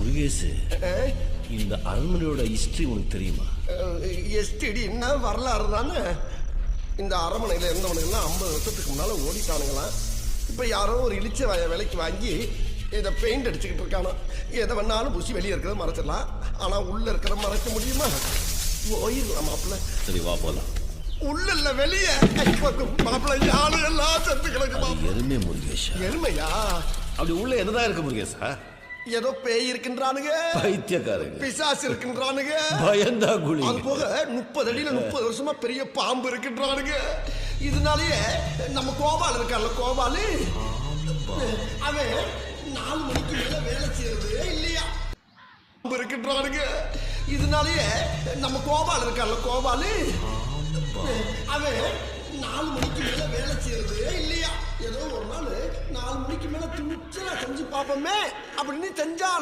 முருகேசு, இந்த அரண்மனையோட ஹிஸ்டரி உனக்கு தெரியுமா? எஸ்டிடி என்ன வரலாறு தானே. இந்த அரண்மனையில் இருந்தவனுங்கெல்லாம் 50 வருஷத்துக்கு முன்னால ஓடிட்டானுங்களாம். இப்போ யாரோ ஒரு இழிச்ச விலைக்கு வாங்கி இதை பெயிண்ட் அடிச்சுக்கிட்டு இருக்கானோ. எதை வேணாலும் புசி வெளியே இருக்கிறத மறைச்சிடலாம், ஆனால் உள்ள இருக்கிற மறைக்க முடியுமா? போயிடலாம் மாப்பிள்ள. சரி வா போலாம். உள்ள இல்ல வெளியே மாப்பிள்ள. யாரு எல்லாம் செத்து கிடக்கு. எருமை முருகேஷா. எருமையா? அப்படி உள்ள என்னதான் இருக்கு முருகேசா? ஏதோ பேய் இருக்கின்றானுங்க, பைத்தியக்காரங்க, பிசாசு இருக்கின்றானுங்க, பயந்தா குழி. அது போக 30 அடியில 30 வருஷமா பெரிய பாம்பு இருக்கின்றானுங்க. இதனாலயே நம்ம கோபால் இருக்கான்ல, கோபாலு, அவன் 4 மணிக்கு மேல வேலை செய்யறது இல்லையா இருக்கின்றானுங்க. இதனாலயே நம்ம கோபால் இருக்கான்ல, கோபாலு, அவன் 4 மணிக்கு மேல வேலை செய்யறது இல்லையா. ஏதோ ஒரு நாள் 4 மணிக்கு மேல துணிச்சலா செஞ்சு பார்ப்போமே அப்படின்னு செஞ்சா